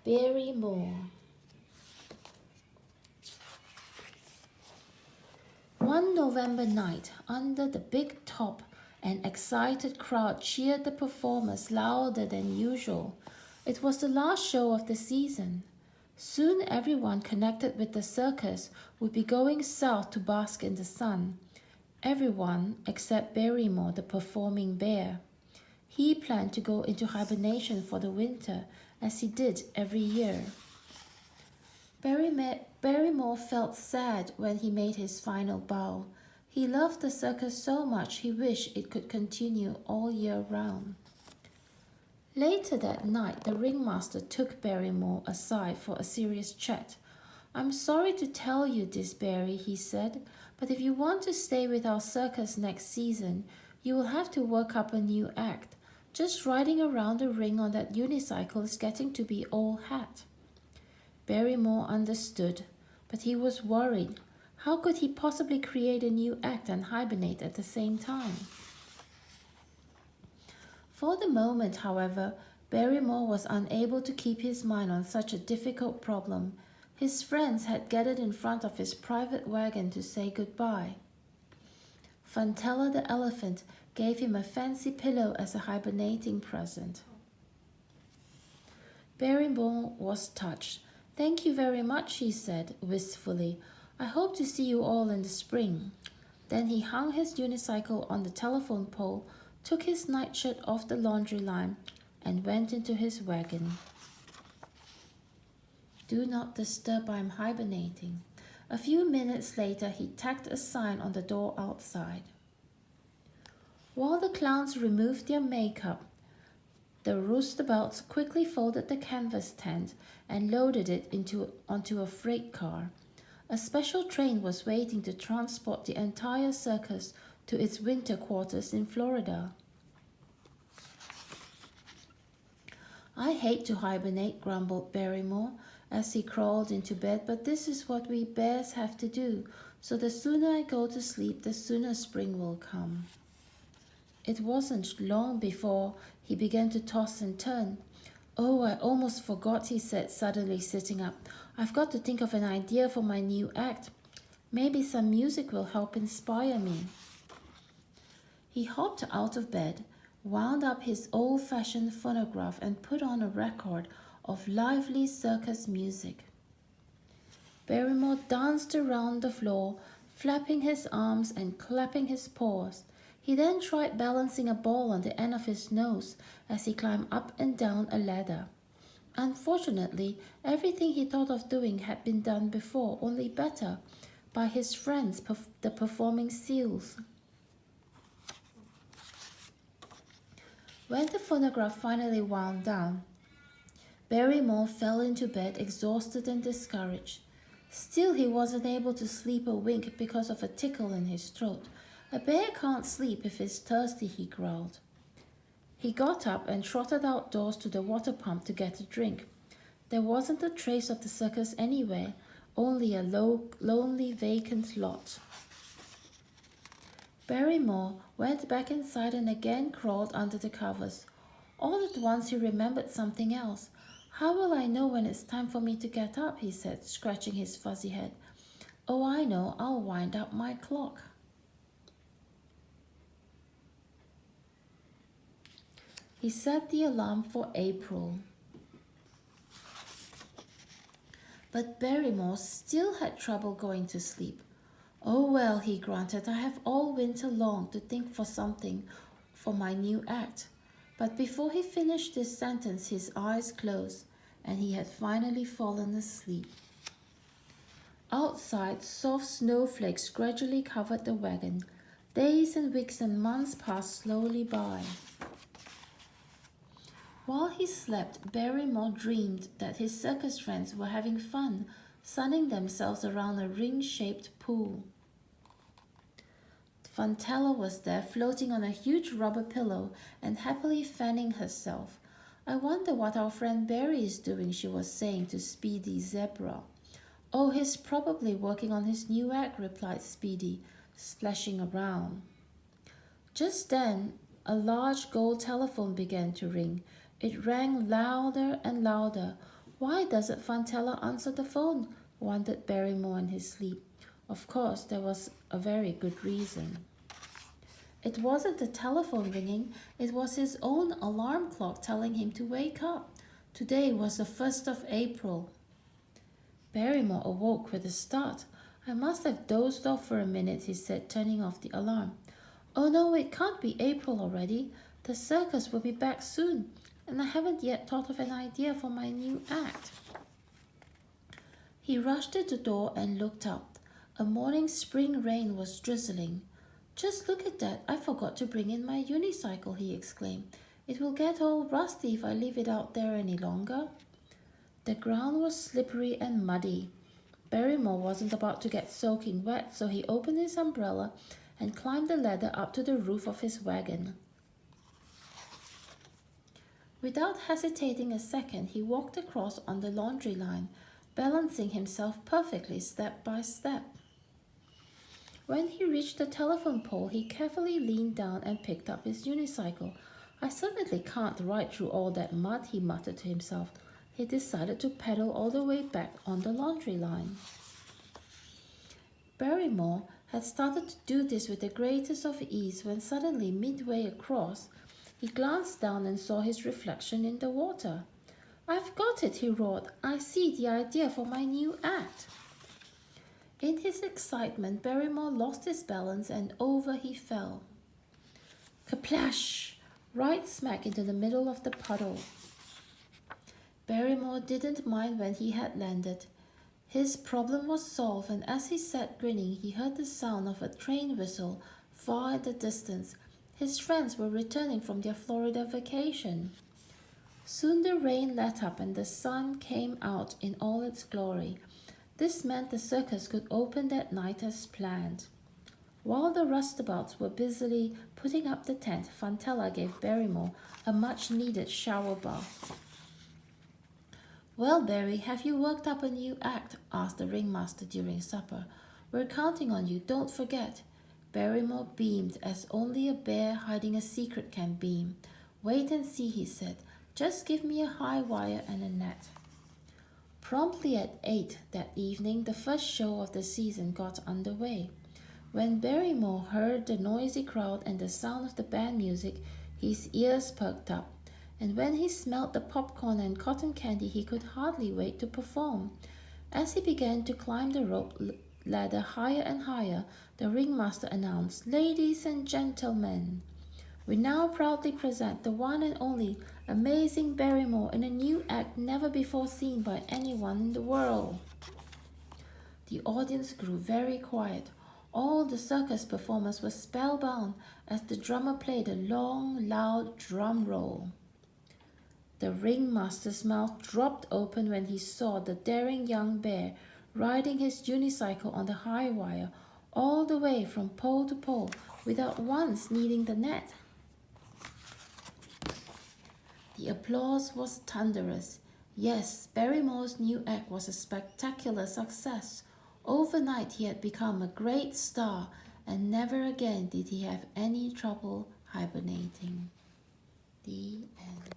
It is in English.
Bearymore. One November night, under the big top, an excited crowd cheered the performers louder than usual. It was the last show of the season. Soon everyone connected with the circus would be going south to bask in the sun. Everyone except Bearymore, the performing bear. He planned to go into hibernation for the winter, as he did every year. Barrymore felt sad when he made his final bow. He loved the circus so much he wished it could continue all year round. Later that night, the ringmaster took Barrymore aside for a serious chat. "I'm sorry to tell you this, Barry," he said, "but if you want to stay with our circus next season, you will have to work up a new act. Just riding around the ring on that unicycle is getting to be old hat." Barrymore understood, but he was worried. How could he possibly create a new act and hibernate at the same time? For the moment, however, Barrymore was unable to keep his mind on such a difficult problem. His friends had gathered in front of his private wagon to say goodbye. Fantella the elephant gave him a fancy pillow as a hibernating present. Barrymore was touched. "Thank you very much," he said wistfully. "I hope to see you all in the spring." Then he hung his unicycle on the telephone pole, took his nightshirt off the laundry line, and went into his wagon. "Do not disturb, I'm hibernating." A few minutes later, he tacked a sign on the door outside. While the clowns removed their makeup, the roustabouts quickly folded the canvas tent and loaded it onto a freight car. A special train was waiting to transport the entire circus to its winter quarters in Florida. "I hate to hibernate," grumbled Barrymore as he crawled into bed, "but this is what we bears have to do, so the sooner I go to sleep, the sooner spring will come." It wasn't long before he began to toss and turn. "Oh, I almost forgot," he said, suddenly sitting up. "I've got to think of an idea for my new act. Maybe some music will help inspire me." He hopped out of bed, wound up his old-fashioned phonograph, and put on a record of lively circus music. Barrymore danced around the floor, flapping his arms and clapping his paws. He then tried balancing a ball on the end of his nose as he climbed up and down a ladder. Unfortunately, everything he thought of doing had been done before, only better, by his friends, the performing seals. When the phonograph finally wound down, Barrymore fell into bed, exhausted and discouraged. Still, he wasn't able to sleep a wink because of a tickle in his throat. "A bear can't sleep if he's thirsty," he growled. He got up and trotted outdoors to the water pump to get a drink. There wasn't a trace of the circus anywhere, only a lonely vacant lot. Barrymore went back inside and again crawled under the covers. All at once he remembered something else. "How will I know when it's time for me to get up?" he said, scratching his fuzzy head. "Oh, I know, I'll wind up my clock." He set the alarm for April. But Barrymore still had trouble going to sleep. "Oh well," he grunted, "I have all winter long to think for something for my new act." But before he finished this sentence, his eyes closed, and he had finally fallen asleep. Outside, soft snowflakes gradually covered the wagon. Days and weeks and months passed slowly by. While he slept, Barrymore dreamed that his circus friends were having fun, sunning themselves around a ring-shaped pool. Fantella was there, floating on a huge rubber pillow and happily fanning herself. "I wonder what our friend Barry is doing," she was saying to Speedy Zebra. "Oh, he's probably working on his new act," replied Speedy, splashing around. Just then, a large gold telephone began to ring. It rang louder and louder. Why doesn't Fantella answer the phone? Wondered Barrymore in his sleep. Of course, there was a very good reason. It wasn't the telephone ringing, it was his own alarm clock telling him to wake up. Today was the 1st of April. Barrymore awoke with a start. I must have dozed off for a minute, he said, turning off the alarm. Oh no, it can't be April already. The circus will be back soon, and I haven't yet thought of an idea for my new act. He rushed to the door and looked up. A morning spring rain was drizzling. Just look at that, I forgot to bring in my unicycle, he exclaimed. It will get all rusty if I leave it out there any longer. The ground was slippery and muddy. Barrymore wasn't about to get soaking wet, so he opened his umbrella and climbed the ladder up to the roof of his wagon. Without hesitating a second, he walked across on the laundry line, balancing himself perfectly step by step. When he reached the telephone pole, he carefully leaned down and picked up his unicycle. I certainly can't ride through all that mud, he muttered to himself. He decided to pedal all the way back on the laundry line. Barrymore had started to do this with the greatest of ease when suddenly, midway across, he glanced down and saw his reflection in the water. I've got it, he roared. I see the idea for my new act. In his excitement, Barrymore lost his balance and over he fell. Kaplash! Right smack into the middle of the puddle. Barrymore didn't mind when he had landed. His problem was solved, and as he sat grinning, he heard the sound of a train whistle far in the distance. His friends were returning from their Florida vacation. Soon the rain let up and the sun came out in all its glory. This meant the circus could open that night as planned. While the roustabouts were busily putting up the tent, Fantella gave Barrymore a much-needed shower bath. Well, Barry, have you worked up a new act? Asked the ringmaster during supper. We're counting on you, don't forget. Barrymore beamed as only a bear hiding a secret can beam. Wait and see, he said. Just give me a high wire and a net. Promptly at 8 that evening, the first show of the season got underway. When Barrymore heard the noisy crowd and the sound of the band music, his ears perked up. And when he smelled the popcorn and cotton candy, he could hardly wait to perform. As he began to climb the rope ladder higher and higher, the ringmaster announced, Ladies and gentlemen, we now proudly present the one and only amazing Barrymore in a new act never before seen by anyone in the world. The audience grew very quiet. All the circus performers were spellbound as the drummer played a long, loud drum roll. The ringmaster's mouth dropped open when he saw the daring young bear riding his unicycle on the high wire all the way from pole to pole without once needing the net. The applause was thunderous. Yes, Barrymore's new act was a spectacular success. Overnight he had become a great star, and never again did he have any trouble hibernating. The end.